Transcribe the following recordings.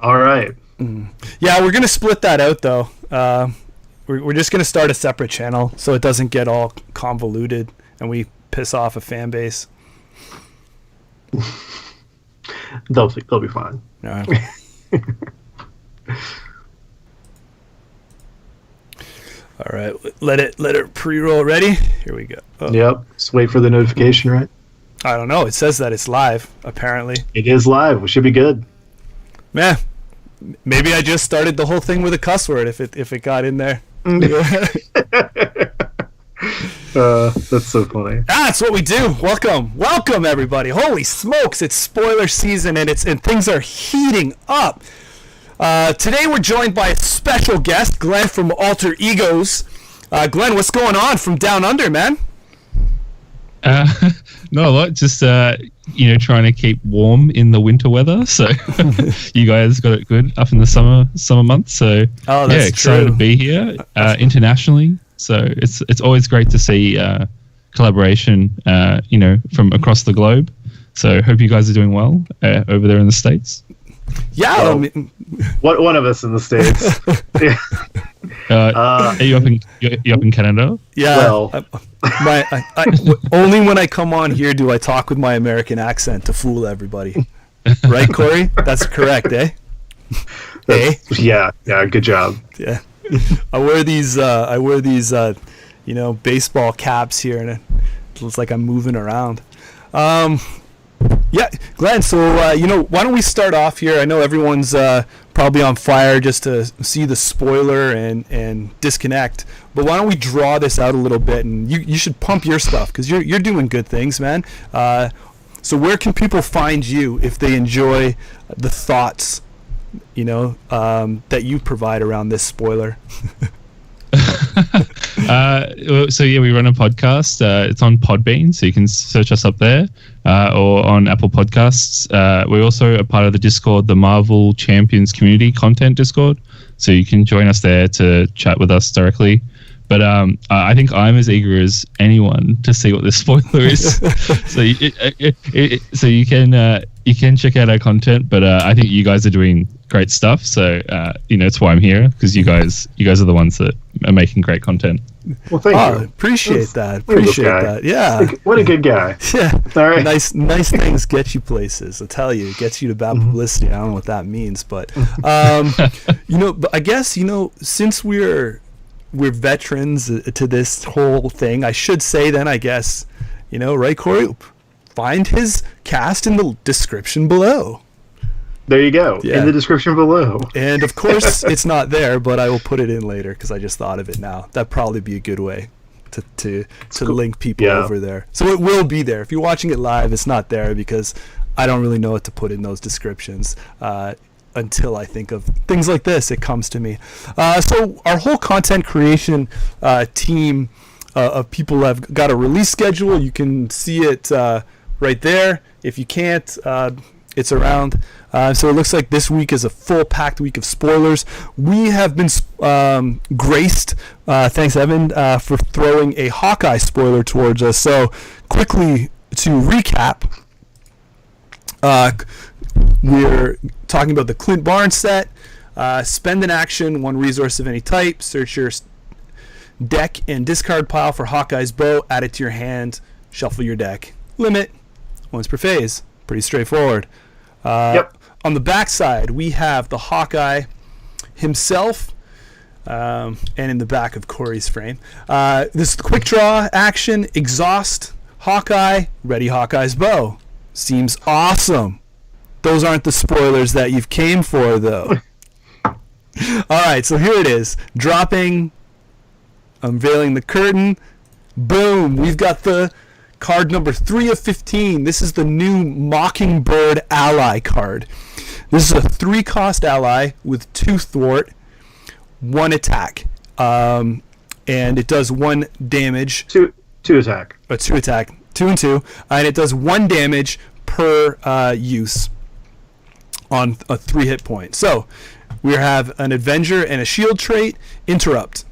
All right. Yeah, we're gonna split that out though. We're just gonna start a separate channel so it doesn't get all convoluted and we piss off a fan base. They'll be fine. All right. All right, let it pre-roll. Ready? Here we go. Oh. Yep. Just wait for the notification, right? I don't know. It says that it's live. Apparently, it is live. We should be good. Man, maybe I just started the whole thing with a cuss word. If it got in there. That's so funny. That's what we do. Welcome everybody. Holy smokes! It's spoiler season and things are heating up. Today we're joined by a special guest, Glenn from Alter Egos. Glenn, what's going on from down under, man? Not a lot. Just trying to keep warm in the winter weather. So you guys got it good up in the summer months. So excited to be here internationally. So it's always great to see collaboration, from across the globe. So hope you guys are doing well over there in the States. Yeah, well, one of us in the States. Are you up in Canada? Yeah. Well, only when I come on here do I talk with my American accent to fool everybody. Right, Corey? That's correct, eh? Yeah. Good job. Yeah. I wear these baseball caps here, and it looks like I'm moving around. Yeah, Glenn, so, why don't we start off here? I know everyone's probably on fire just to see the spoiler and disconnect, but why don't we draw this out a little bit, and you should pump your stuff, because you're doing good things, man. So where can people find you if they enjoy the thoughts, that you provide around this spoiler? We run a podcast. It's on Podbean, so you can search us up there, or on Apple Podcasts. We're also a part of the Discord, the Marvel Champions Community Content Discord, so you can join us there to chat with us directly. But I think I'm as eager as anyone to see what this spoiler is. So you can check out our content, but I think you guys are doing great stuff. So it's why I'm here, because you guys are the ones that are making great content. Well, thank you. Appreciate that. Yeah. What a good guy. Yeah. All right. Nice things get you places. I tell you, it gets you to bad publicity. I don't know what that means, but but I guess since we're veterans to this whole thing, I should say then, I guess, right, Corey? Find his cast in the description below. There you go. Yeah. In the description below. And of course, it's not there, but I will put it in later because I just thought of it now. That'd probably be a good way to link people over there. So it will be there. If you're watching it live, it's not there because I don't really know what to put in those descriptions. Until I think of things like this, it comes to me. So our whole content creation team of people have got a release schedule. You can see it right there. If you can't, it's around. So it looks like this week is a full-packed week of spoilers. We have been graced, thanks Evan, for throwing a Hawkeye spoiler towards us. So quickly to recap, we're talking about the Clint Barnes set. Spend an action, one resource of any type. Search your deck and discard pile for Hawkeye's bow. Add it to your hand. Shuffle your deck. Limit once per phase. Pretty straightforward. Yep. On the back side, we have the Hawkeye himself, and in the back of Corey's frame. This quick draw action, exhaust Hawkeye, ready Hawkeye's bow. Seems awesome. Those aren't the spoilers that you've came for, though. All right, so here it is. Dropping, unveiling the curtain. Boom, we've got the card number 3 of 15. This is the new Mockingbird ally card. This is a 3-cost ally with 2 thwart, 1 attack. And it does 1 damage. 2 attack. 2 attack. 2 and 2. And it does 1 damage per use on a 3 hit point. So we have an Avenger and a shield trait. Interrupt.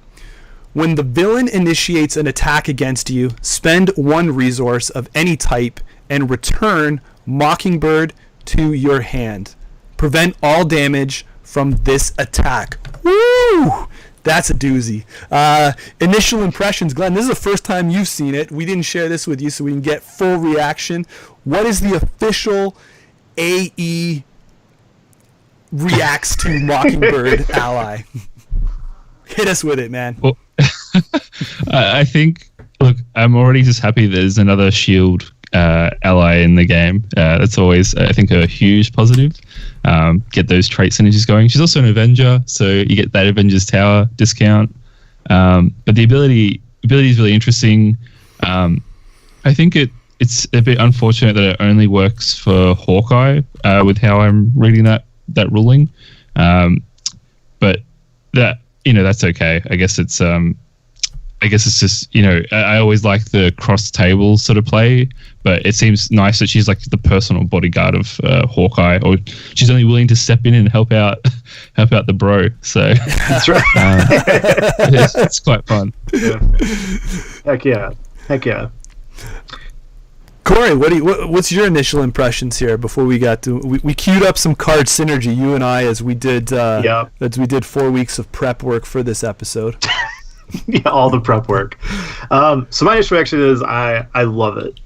When the villain initiates an attack against you, spend 1 resource of any type and return Mockingbird to your hand. Prevent all damage from this attack. Woo! That's a doozy. Initial impressions, Glenn. This is the first time you've seen it. We didn't share this with you so we can get full reaction. What is the official AE reacts to Mockingbird ally? Hit us with it, man. Well, I think, look, I'm already just happy there's another shield ally in the game. That's always, I think, a huge positive. Get those trait synergies going. She's also an Avenger, so you get that Avengers Tower discount. But the ability is really interesting. I think it's a bit unfortunate that it only works for Hawkeye with how I'm reading that ruling. But that, that's okay. I guess it's just, I always like the cross table sort of play, but it seems nice that she's like the personal bodyguard of Hawkeye, or she's only willing to step in and help out the bro. So that's right. It's quite fun. Yeah. Heck yeah. Corey, what's your initial impressions here before we got to we queued up some card synergy, you and I, as we did 4 weeks of prep work for this episode. Yeah, all the prep work. So my initial reaction is I love it.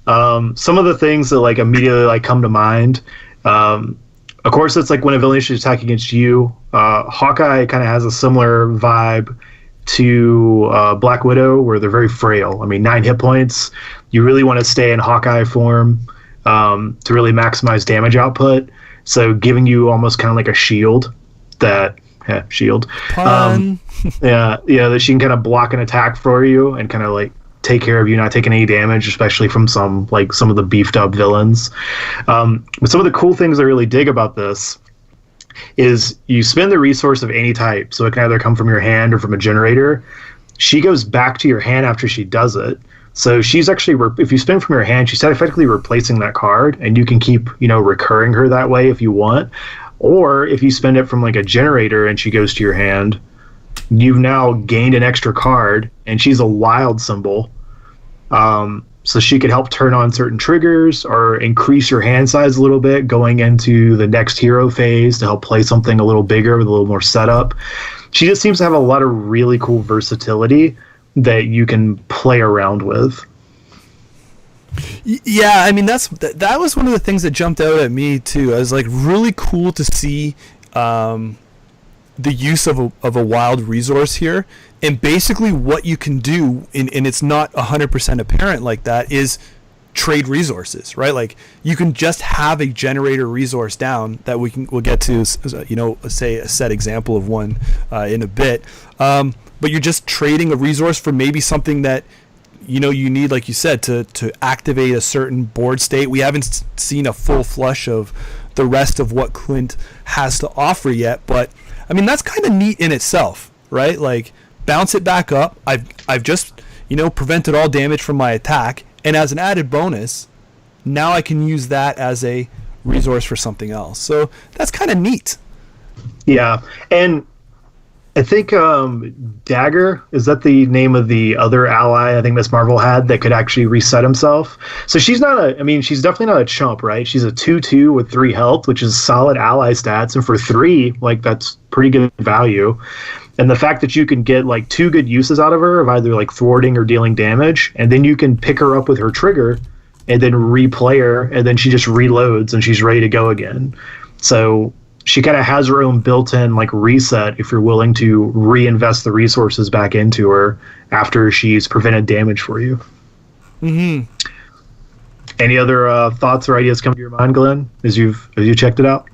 Some of the things that like immediately come to mind. Of course, it's like when a villain is attacking against you. Hawkeye kind of has a similar vibe to Black Widow, where they're very frail. I mean, 9 hit points. You really want to stay in Hawkeye form to really maximize damage output. So giving you almost kind of like a shield that. Yeah, shield. Pun. That she can kind of block an attack for you and kind of like take care of you not taking any damage, especially from some of the beefed up villains. But some of the cool things I really dig about this is you spend the resource of any type, so it can either come from your hand or from a generator. She goes back to your hand after she does it. So she's actually, if you spend from your hand, she's effectively replacing that card, and you can keep, recurring her that way if you want. Or if you spend it from like a generator and she goes to your hand, you've now gained an extra card, and she's a wild symbol. So she could help turn on certain triggers or increase your hand size a little bit going into the next hero phase to help play something a little bigger with a little more setup. She just seems to have a lot of really cool versatility that you can play around with. Yeah, I mean that was one of the things that jumped out at me too. I was like, really cool to see the use of a wild resource here, and basically what you can do, and it's not 100% apparent like that, is trade resources, right? Like you can just have a generator resource down that we'll get to, say a set example of one in a bit, but you're just trading a resource for maybe something that you need, like you said, to activate a certain board state. We haven't seen a full flush of the rest of what Clint has to offer yet, but I mean that's kind of neat in itself, right? Like bounce it back up. I've just prevented all damage from my attack, and as an added bonus, now I can use that as a resource for something else. So that's kind of neat. Yeah, and I think Dagger, is that the name of the other ally I think Miss Marvel had that could actually reset himself? So she's she's definitely not a chump, right? She's a 2/2 with 3 health, which is solid ally stats, and for 3, that's pretty good value. And the fact that you can get 2 good uses out of her of either thwarting or dealing damage, and then you can pick her up with her trigger and then replay her, and then she just reloads and she's ready to go again. So she kind of has her own built-in reset if you're willing to reinvest the resources back into her after she's prevented damage for you. Mm-hmm. Any other thoughts or ideas come to your mind, Glenn, as you checked it out?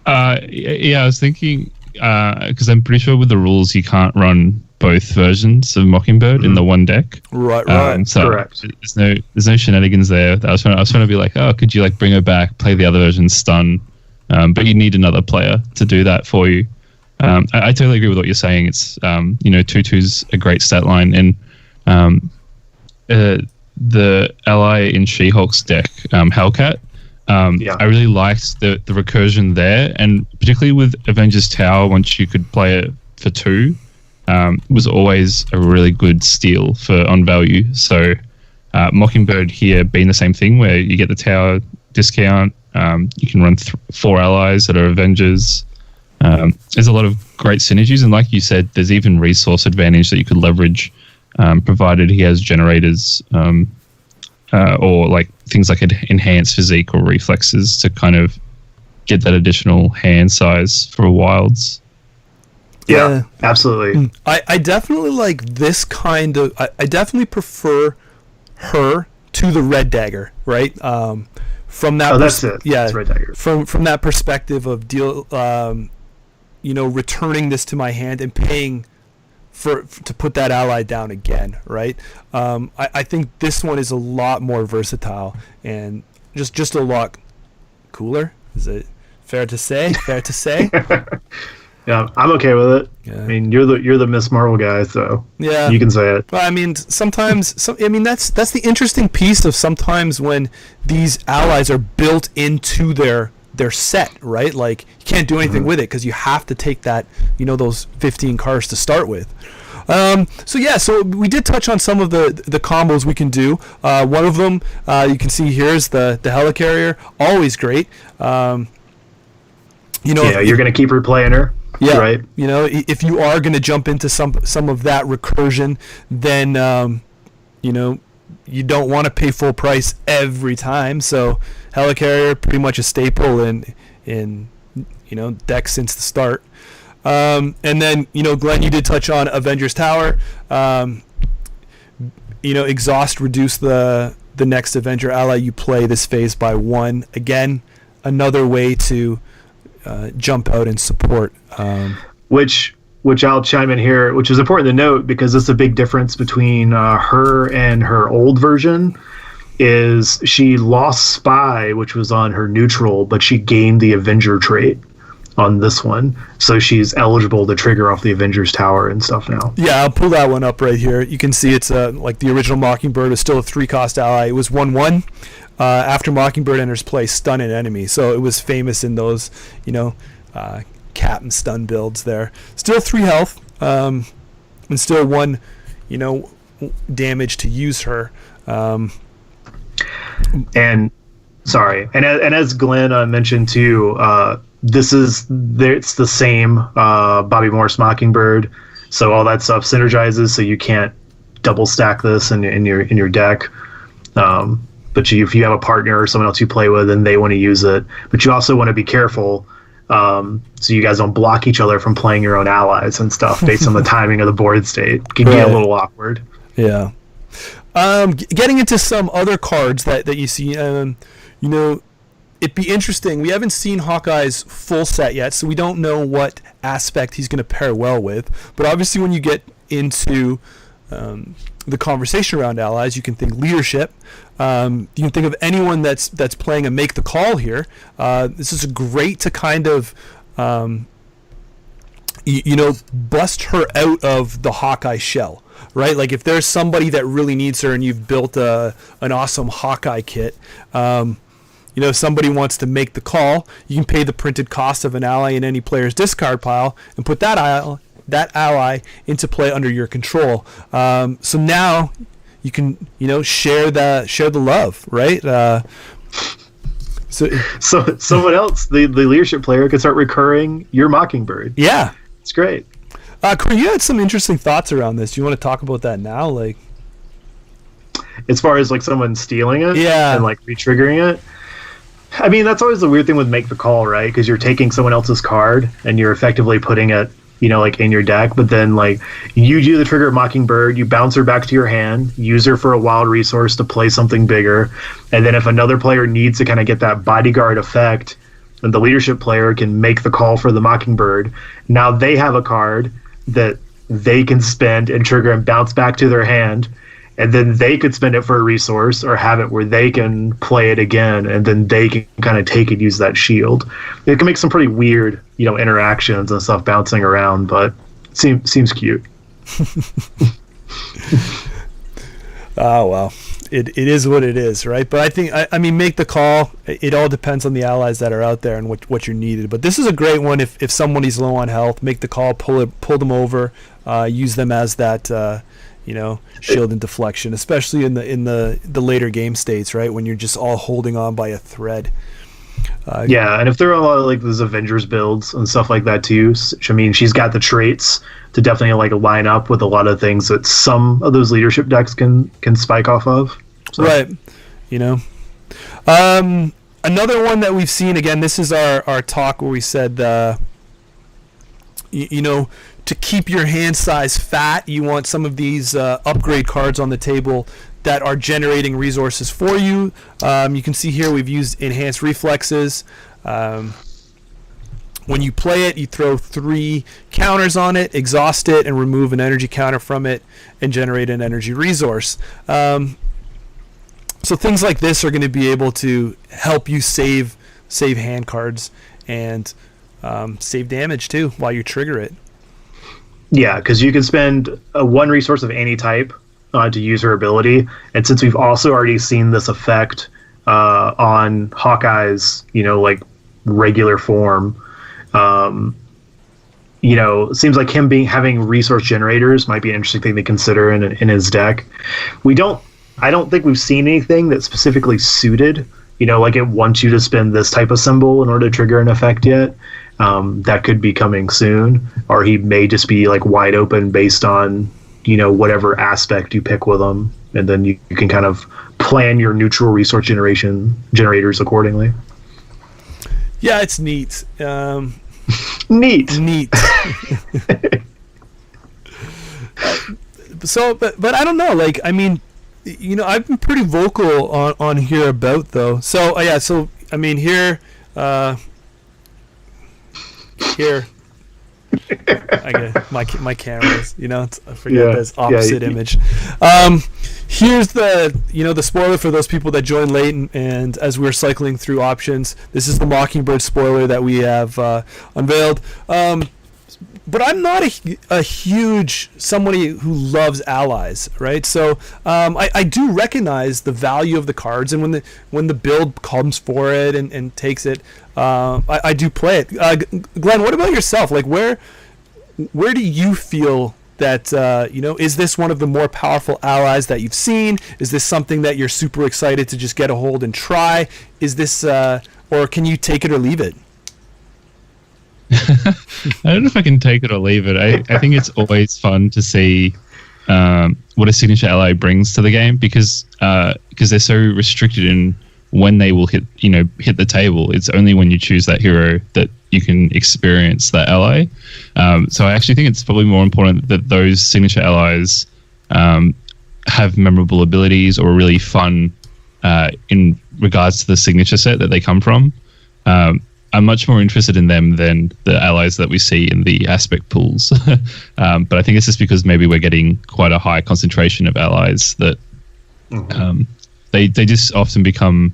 Yeah, I was thinking, because I'm pretty sure with the rules you can't run both versions of Mockingbird in the one deck. Right. So correct. There's no shenanigans there. I was trying to be like, oh, could you bring her back, play the other version, stun? But you need another player to do that for you. I totally agree with what you're saying. It's 2/2's a great stat line, and the ally in She-Hulk's deck, Hellcat. I really liked the recursion there, and particularly with Avengers Tower, once you could play it for 2, was always a really good steal on value. So Mockingbird here being the same thing, where you get the tower discount, You can run 4 allies that are Avengers. There's a lot of great synergies, and like you said, there's even resource advantage that you could leverage, provided he has generators or like things like enhanced physique or reflexes to kind of get that additional hand size for wilds. Yeah, absolutely. I definitely like this kind of. I definitely prefer her to the red dagger, right? From that. That's it. Yeah, it's red dagger. From that perspective of returning this to my hand and paying to put that ally down again, right? I think this one is a lot more versatile and just a lot cooler. Is it fair to say? Yeah, I'm okay with it. Yeah. I mean, you're the Miss Marvel guy, so yeah, you can say it. Well, I mean, sometimes, that's the interesting piece of sometimes when these allies are built into their set, right? Like you can't do anything with it because you have to take that, those 15 cards to start with. So we did touch on some of the combos we can do. One of them you can see here is the helicarrier, always great. You're gonna keep replaying her. Yeah, right. If you are going to jump into some of that recursion, then you don't want to pay full price every time. So helicarrier, pretty much a staple in decks since the start. And then Glenn, you did touch on Avengers Tower. Exhaust, reduce the next Avenger ally you play this phase by 1. Again, another way to jump out and support. Which I'll chime in here, which is important to note because it's a big difference between her and her old version. Is she lost Spy, which was on her neutral, but she gained the Avenger trait on this one, so she's eligible to trigger off the Avengers Tower and stuff now. Yeah, I'll pull that one up right here. You can see it's like the original Mockingbird is still a 3-cost ally. It was 1/1. After Mockingbird enters play, stun an enemy. So it was famous in those, cap and stun builds there. Still 3 health, and still 1, damage to use her. And as Glenn mentioned too, it's the same Bobby Morse Mockingbird, so all that stuff synergizes, so you can't double stack this in your deck. But if you have a partner or someone else you play with and they want to use it, but you also want to be careful so you guys don't block each other from playing your own allies and stuff based on the timing of the board state. It can get a little awkward. Yeah. Getting into some other cards that you see, it'd be interesting. We haven't seen Hawkeye's full set yet, so we don't know what aspect he's going to pair well with. But obviously when you get into the conversation around allies, you can think leadership. You can think of anyone that's playing a make the call here. This is great to kind of bust her out of the Hawkeye shell, right? Like if there's somebody that really needs her and you've built an awesome Hawkeye kit, somebody wants to make the call, you can pay the printed cost of an ally in any player's discard pile and put that ally into play under your control. So now you can share the love, right? So someone else, the leadership player, can start recurring your Mockingbird. Yeah, it's great. Corey, you had some interesting thoughts around this. Do you want to talk about that now, like as far as like someone stealing it, and like re-triggering it? I mean, that's always the weird thing with make the call, right? Because you're taking someone else's card and you're effectively putting it, like in your deck, but then like you do the trigger of Mockingbird, you bounce her back to your hand, use her for a wild resource to play something bigger, and then if another player needs to kind of get that bodyguard effect, then the leadership player can make the call for the Mockingbird. Now they have a card that they can spend and trigger and bounce back to their hand, and then they could spend it for a resource or have it where they can play it again, and then they can kind of take and use that shield. It can make some pretty weird, interactions and stuff bouncing around, but it seems cute. Oh, well, it is what it is, right? But I think, I mean, make the call. It all depends on the allies that are out there and what you're needed. But this is a great one if somebody's low on health. Make the call, pull them over, use them as that, shield and deflection, especially in the later game states, right? When you're just all holding on by a thread. Yeah, and if there are a lot of like those Avengers builds and stuff like that too, I mean, she's got the traits to definitely like line up with a lot of things that some of those leadership decks can spike off of. So. Right. You know. Another one that we've seen, again, this is our talk where we said, you know, to keep your hand size fat, you want some of these upgrade cards on the table that are generating resources for you. You can see here we've used enhanced reflexes. When you play it, you throw 3 counters on it, exhaust it, and remove an energy counter from it, and generate an energy resource. So things like this are going to be able to help you save hand cards and save damage too while you trigger it. Yeah, because you can spend 1 resource of any type to use her ability, and since we've also already seen this effect on Hawkeye's, you know, like regular form, you know, it seems like him having resource generators might be an interesting thing to consider in his deck. I don't think we've seen anything that's specifically suited, you know, like it wants you to spend this type of symbol in order to trigger an effect yet. That could be coming soon, or he may just be like wide open based on, you know, whatever aspect you pick with him, and then you can kind of plan your neutral resource generators accordingly. Yeah, it's neat. Neat. So, but I don't know. Like, I mean, you know, I've been pretty vocal on here about though. So yeah, so I mean here. I get my cameras, you know, I forget this opposite image. Here's the, you know, the spoiler for those people that joined late, and as we're cycling through options, this is the Mockingbird spoiler that we have unveiled. But I'm not a huge somebody who loves allies, right? So I do recognize the value of the cards, and when the build comes for it and takes it, I do play it. Glenn, what about yourself? Like, where do you feel that, you know, is this one of the more powerful allies that you've seen? Is this something that you're super excited to just get a hold and try? Is this, or can you take it or leave it? I don't know if I can take it or leave it. I think it's always fun to see what a signature ally brings to the game, because they're so restricted in when they will hit the table. It's only when you choose that hero that you can experience that ally. So I actually think it's probably more important that those signature allies have memorable abilities or really fun in regards to the signature set that they come from. I'm much more interested in them than the allies that we see in the aspect pools. But I think it's just because maybe we're getting quite a high concentration of allies that they just often become,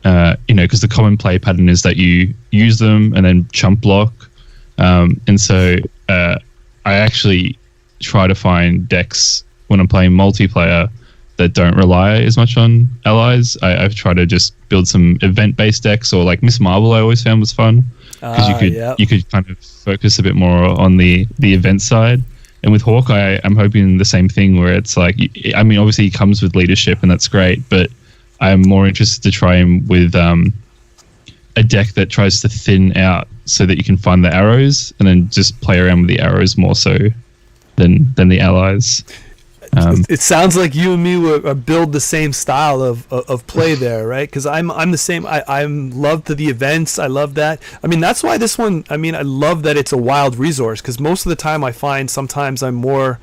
because the common play pattern is that you use them and then chump block. And so I actually try to find decks when I'm playing multiplayer that don't rely as much on allies. I've tried to just build some event-based decks, or like Miss Marvel I always found was fun, because you could kind of focus a bit more on the event side. And with Hawkeye, I'm hoping the same thing, where it's like, I mean, obviously he comes with leadership and that's great, but I'm more interested to try him with a deck that tries to thin out so that you can find the arrows and then just play around with the arrows more so than the allies. It sounds like you and me would build the same style of play there, right? Because I'm the same. I'm love the events. I love that. I mean, that's why this one. I mean, I love that it's a wild resource, because most of the time I find sometimes I'm more,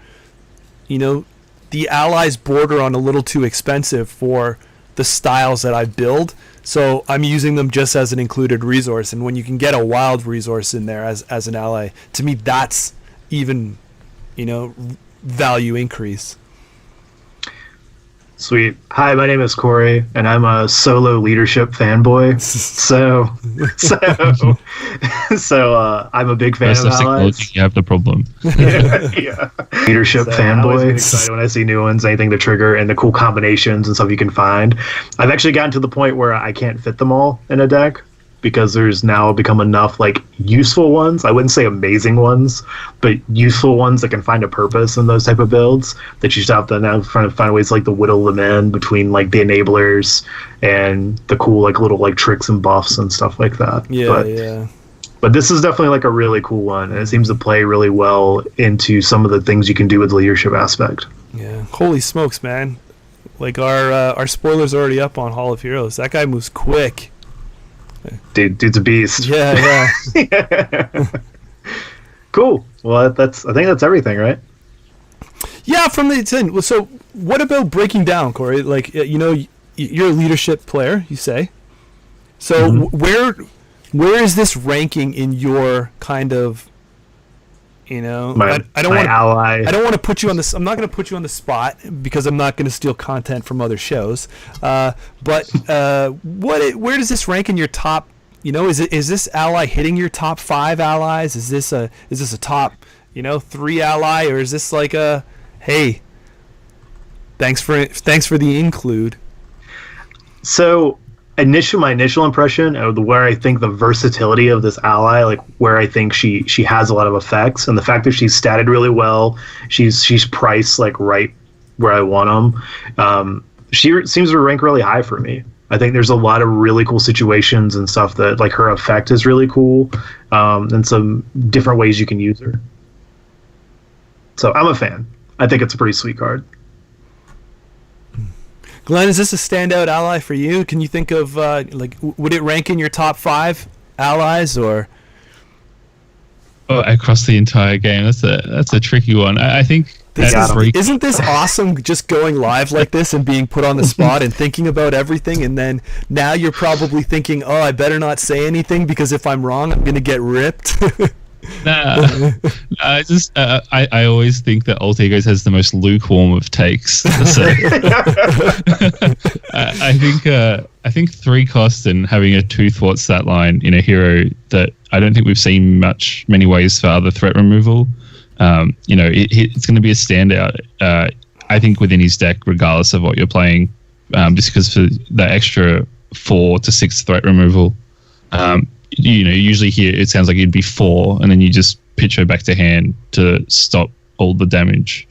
the allies border on a little too expensive for the styles that I build. So I'm using them just as an included resource. And when you can get a wild resource in there as an ally, to me that's even, value increase. Sweet. Hi, my name is Corey, and I'm a solo leadership fanboy. So I'm a big fan of allies. You have the problem. Yeah. Leadership fanboy. I always get excited when I see new ones, anything to trigger, and the cool combinations and stuff you can find. I've actually gotten to the point where I can't fit them all in a deck, because there's now become enough like useful ones. I wouldn't say amazing ones, but useful ones that can find a purpose in those type of builds, that you just have to now try to find ways to, like, to whittle them in between like the enablers and the cool like little like tricks and buffs and stuff like that. But this is definitely like a really cool one, and it seems to play really well into some of the things you can do with the leadership aspect. Yeah, holy smokes, man! Like our spoilers are already up on Hall of Heroes. That guy moves quick. Dude's a beast. Yeah. Cool. Well, I think that's everything, right? Yeah, from the 10. So, what about breaking down, Corey? Like, you're a leadership player, you say. So, where is this ranking in your kind of, I don't want ally. I don't want to put you on this. I'm not going to put you on the spot because I'm not going to steal content from other shows. But where does this rank in your top? Is this ally hitting your top 5 allies? Is this a top 3 ally, or is this like a hey? Thanks for the include. So. My initial impression of where I think the versatility of this ally, like where I think she has a lot of effects, and the fact that she's statted really well, she's priced like right where I want them. She seems to rank really high for me. I think there's a lot of really cool situations and stuff that like her effect is really cool, and some different ways you can use her. So I'm a fan. I think it's a pretty sweet card. Glenn, is this a standout ally for you? Can you think of would it rank in your top 5 allies or? Oh, across the entire game, that's a tricky one. I think isn't this awesome? Just going live like this and being put on the spot and thinking about everything, and then now you're probably thinking, "Oh, I better not say anything because if I'm wrong, I'm gonna get ripped." I always think that Alt Egos has the most lukewarm of takes. So I think 3 cost and having a 2 thwart stat line in a hero that I don't think we've seen many ways for other threat removal. It's going to be a standout. I think within his deck, regardless of what you're playing, just because for the extra 4 to 6 threat removal. Usually here it sounds like it'd be 4, and then you just pitch her back to hand to stop all the damage.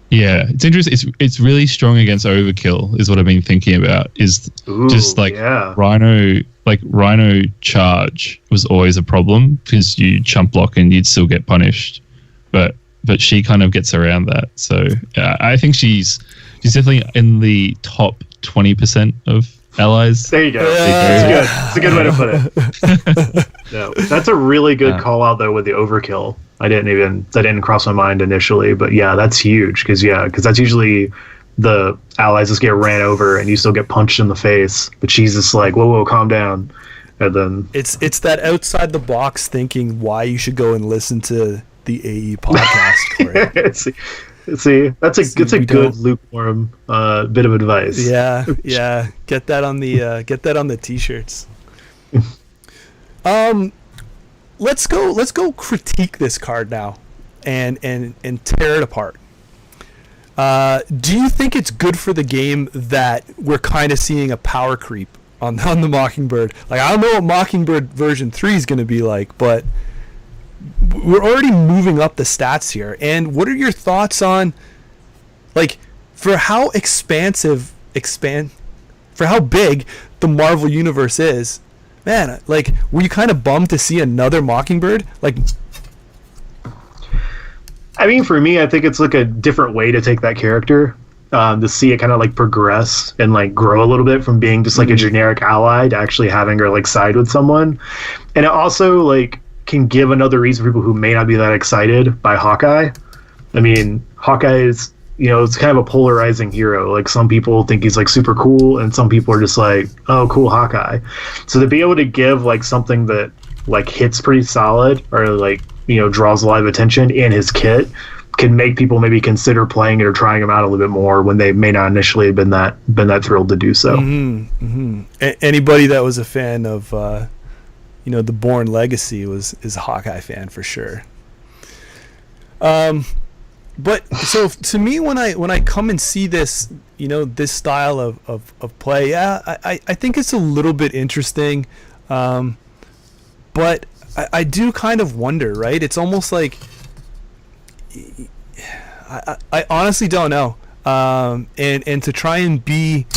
It's interesting. It's really strong against overkill, is what I've been thinking about. Rhino charge was always a problem because you chump block and you'd still get punished, but she kind of gets around that. So I think she's definitely in the top 20% of allies. There you go. It's a good way to put it. No, that's a really good call out though with the overkill. That didn't cross my mind initially, but yeah, that's huge because that's usually the allies just get ran over and you still get punched in the face, but she's just like, whoa, calm down. And then it's that outside the box thinking why you should go and listen to the AE podcast, Corey. See, it's a good lukewarm bit of advice. Yeah. Get that on the t-shirts. Let's go critique this card now, and tear it apart. Do you think it's good for the game that we're kind of seeing a power creep on the Mockingbird? Like, I don't know what Mockingbird version 3 is going to be like, but we're already moving up the stats here. And what are your thoughts on, like, for how for how big the Marvel universe is, man, like, were you kind of bummed to see another Mockingbird? Like, I mean, for me, I think it's like a different way to take that character, to see it kind of like progress and like grow a little bit from being just like a generic ally to actually having her like side with someone. And it also like can give another reason for people who may not be that excited by Hawkeye. I mean, Hawkeye is, it's kind of a polarizing hero. Like, some people think he's like super cool and some people are just like, oh, cool, Hawkeye. So to be able to give like something that like hits pretty solid or like, draws a lot of attention in his kit can make people maybe consider playing it or trying him out a little bit more when they may not initially have been that thrilled to do so. Anybody that was a fan of the Bourne Legacy is a Hawkeye fan for sure. But so to me, when I come and see this, this style of play, yeah, I think it's a little bit interesting, but I do kind of wonder, right? It's almost like I honestly don't know, and to try and be,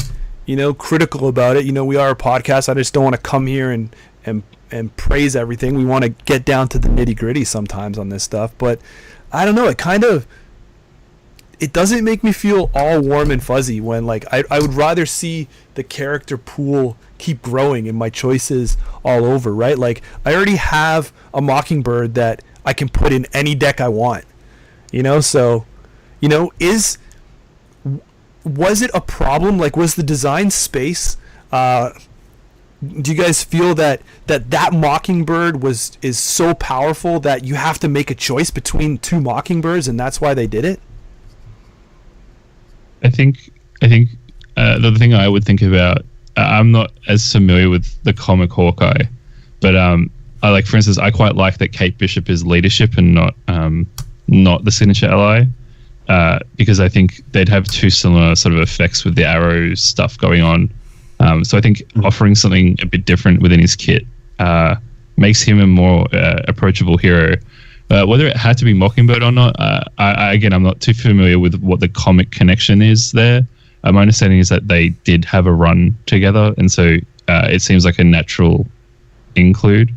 critical about it. We are a podcast. I just don't want to come here and praise everything. We want to get down to the nitty gritty sometimes on this stuff, but I don't know. It doesn't make me feel all warm and fuzzy when, like, I would rather see the character pool keep growing and my choices all over, right? Like, I already have a Mockingbird that I can put in any deck I want, so, was it a problem? Like, was the design space, do you guys feel that Mockingbird is so powerful that you have to make a choice between two Mockingbirds and that's why they did it? I think the thing I would think about, I'm not as familiar with the comic Hawkeye, but I like, for instance, I quite like that Kate Bishop is leadership and not the signature ally, because I think they'd have two similar sort of effects with the arrow stuff going on. So I think offering something a bit different within his kit makes him a more approachable hero. Whether it had to be Mockingbird or not, I'm not too familiar with what the comic connection is there. My understanding is that they did have a run together, and so it seems like a natural include.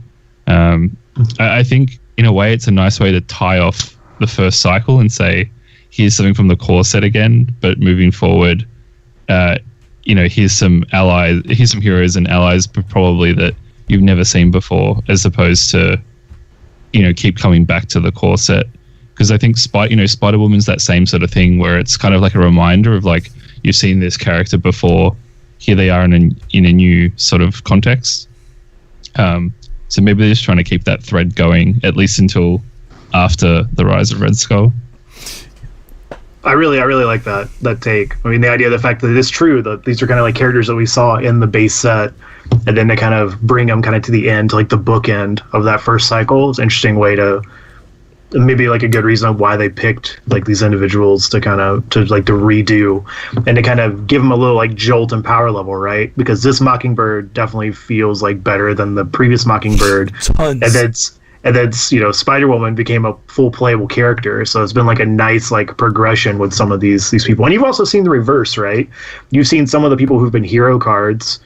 I think, in a way, it's a nice way to tie off the first cycle and say, here's something from the core set again, but moving forward, here's some allies, here's some heroes and allies probably that you've never seen before, as opposed to keep coming back to the core set. Because I think Spider-Woman's that same sort of thing where it's kind of like a reminder of, like, you've seen this character before, here they are in a new sort of context. So maybe they're just trying to keep that thread going, at least until after the Rise of Red Skull. I really like that take. I mean, the idea of the fact that it is true that these are kind of like characters that we saw in the base set, and then they kind of bring them kind of to the end, to like the bookend of that first cycle. It's an interesting way to, maybe like a good reason why they picked like these individuals to redo and to kind of give them a little like jolt and power level, right? Because this Mockingbird definitely feels like better than the previous Mockingbird. Tons. And then Spider-Woman became a full playable character, so it's been like a nice like progression with some of these people. And you've also seen the reverse, right? You've seen some of the people who've been hero cards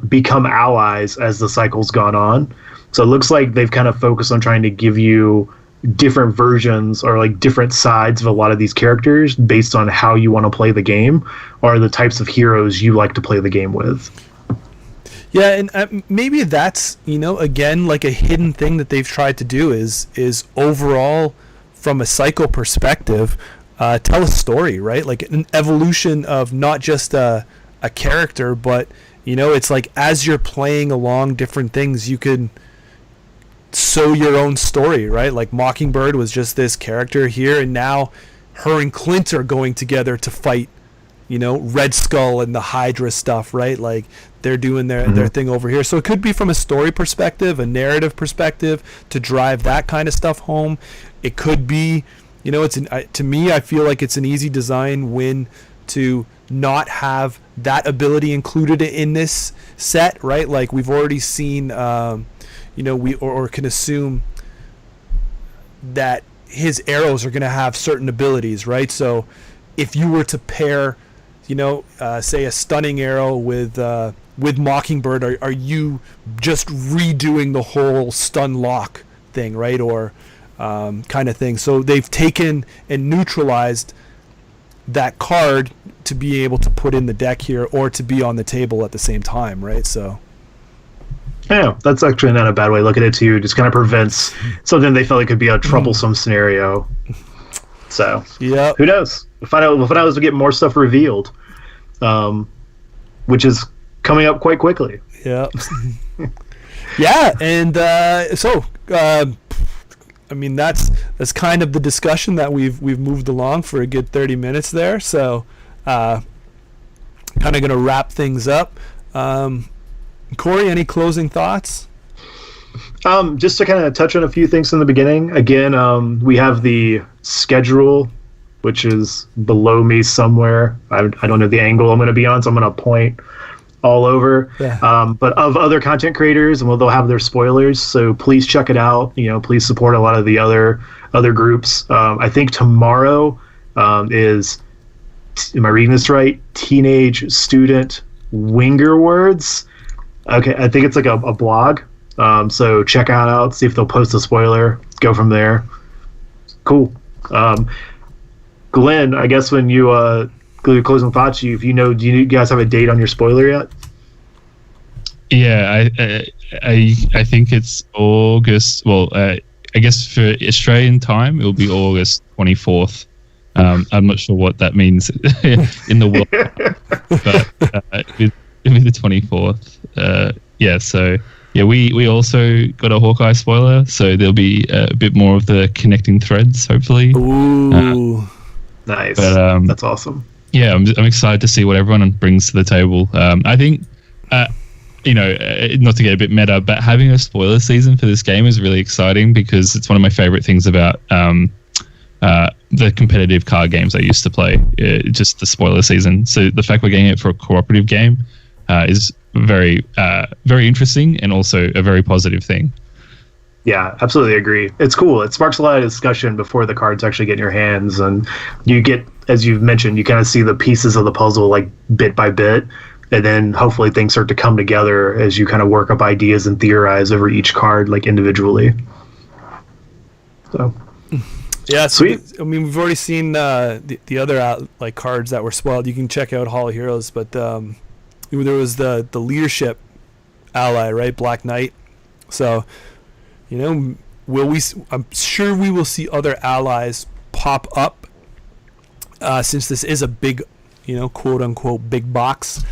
become allies as the cycle's gone on. So it looks like they've kind of focused on trying to give you different versions or like different sides of a lot of these characters based on how you want to play the game or the types of heroes you like to play the game with. Yeah, and maybe that's, again, like a hidden thing that they've tried to do is overall, from a cycle perspective, tell a story, right? Like an evolution of not just a character, but, it's like as you're playing along different things, you could sew your own story, right? Like Mockingbird was just this character here, and now her and Clint are going together to fight, Red Skull and the Hydra stuff, right? Like they're doing their thing over here. So it could be from a story perspective, a narrative perspective, to drive that kind of stuff home. It could be, to me, I feel like it's an easy design win to not have that ability included in this set, right? Like we've already seen, we can assume that his arrows are going to have certain abilities, right? So if you were to pair, say a stunning arrow with Mockingbird, are you just redoing the whole stun lock thing, right? Or kind of thing. So they've taken and neutralized that card to be able to put in the deck here or to be on the table at the same time, right? So yeah, that's actually not a bad way to look at it too. Just kind of prevents something they felt like could be a troublesome scenario. So yeah, who knows? We'll find out as we get more stuff revealed, which is coming up quite quickly. Yeah. Yeah, and I mean that's kind of the discussion that we've moved along for a good 30 minutes there. So kind of going to wrap things up. Corey, any closing thoughts? Just to kind of touch on a few things in the beginning. Again, we have the schedule which is below me somewhere. I don't know the angle I'm going to be on, so I'm going to point all over. Yeah. But of other content creators, and they'll have their spoilers, so please check it out. Please support a lot of the other groups. I think tomorrow is, am I reading this right? Teenage Student Winger Words. Okay, I think it's like a blog. So check it out, see if they'll post a spoiler. Go from there. Cool. Glenn, I guess when you your closing thoughts, do you guys have a date on your spoiler yet? Yeah, I think it's August. Well, I guess for Australian time, it will be August 24th. I'm not sure what that means in the world, but it'll be the 24th. So we also got a Hawkeye spoiler, so there'll be a bit more of the connecting threads, hopefully. Ooh, nice. But, that's awesome. Yeah, I'm excited to see what everyone brings to the table. I think, not to get a bit meta, but having a spoiler season for this game is really exciting because it's one of my favorite things about the competitive card games I used to play, just the spoiler season. So the fact we're getting it for a cooperative game is very, very interesting and also a very positive thing. Yeah, absolutely agree. It's cool. It sparks a lot of discussion before the cards actually get in your hands, and you get, as you've mentioned, you kind of see the pieces of the puzzle like bit by bit, and then hopefully things start to come together as you kind of work up ideas and theorize over each card like individually. So, yeah, sweet. I mean, we've already seen the other like cards that were spoiled. You can check out Hall of Heroes, but there was the leadership ally, right, Black Knight. So, I'm sure we will see other allies pop up since this is a big, quote unquote big box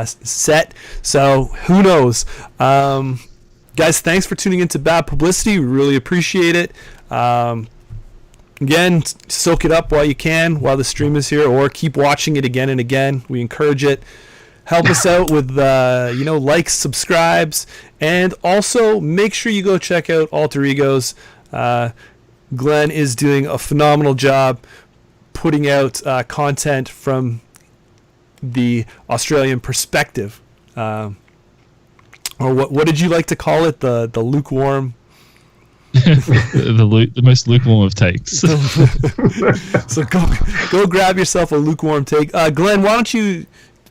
set. So who knows? Guys, thanks for tuning into Bad Publicity. We really appreciate it. Again, soak it up while you can, while the stream is here, or keep watching it again and again. We encourage it. Help us out with, likes, subscribes, and also make sure you go check out Alter Egos. Glenn is doing a phenomenal job putting out content from the Australian perspective. Or what did you like to call it? The lukewarm? the most lukewarm of takes. So go grab yourself a lukewarm take. Glenn, why don't you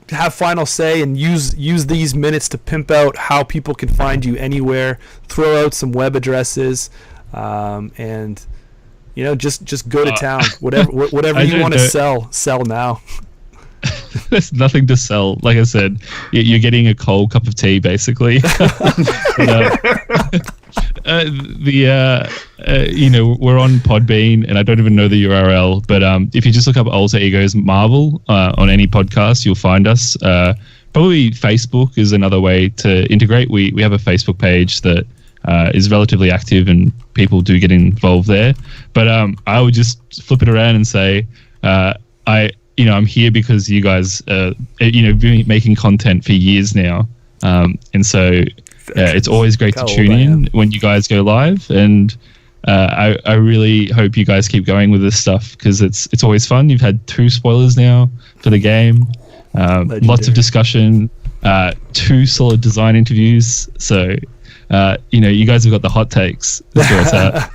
have final say and use these minutes to pimp out how people can find you anywhere, throw out some web addresses, and just go to town. Whatever you want to sell now. There's nothing to sell. Like I said, you're getting a cold cup of tea basically. We're on Podbean, and I don't even know the URL, but if you just look up Alter Egos Marvel on any podcast, you'll find us. Probably Facebook is another way to integrate. We have a Facebook page that is relatively active, and people do get involved there. But I would just flip it around and say, I'm here because you guys, been making content for years now, and so. It's always great to tune in when you guys go live, and I really hope you guys keep going with this stuff because it's always fun. You've had 2 spoilers now for the game, lots of discussion, 2 solid design interviews. So you guys have got the hot takes. That's where it's at.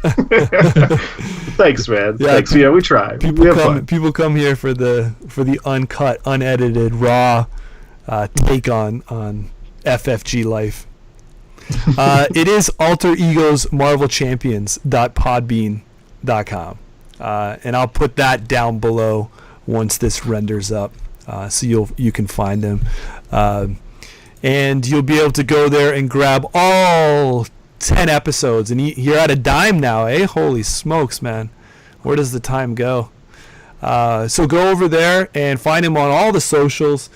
Thanks, man. Yeah, thanks. Yeah, we try. People come here for the uncut, unedited, raw take on FFG life. It is Alter Egos Marvel Champions.podbean.com, and I'll put that down below once this renders up, so you can find them, and you'll be able to go there and grab all 10 episodes. And you're at a dime now, eh? Holy smokes, man! Where does the time go? So go over there and find him on all the socials.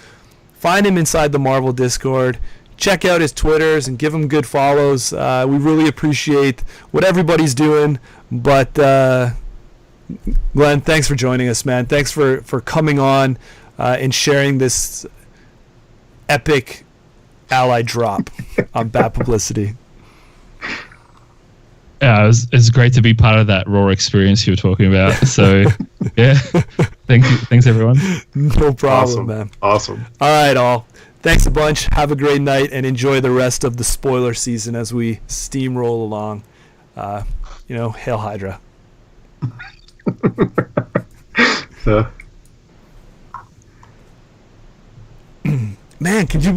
Find him inside the Marvel Discord. Check out his Twitters and give him good follows. We really appreciate what everybody's doing. But Glenn, thanks for joining us, man. Thanks for coming on and sharing this epic ally drop on Bad Publicity. it's great to be part of that raw experience you were talking about. So, yeah, thanks everyone. No problem, man. Awesome. All right, all. Thanks a bunch. Have a great night and enjoy the rest of the spoiler season as we steamroll along. Hail Hydra. Man, could you believe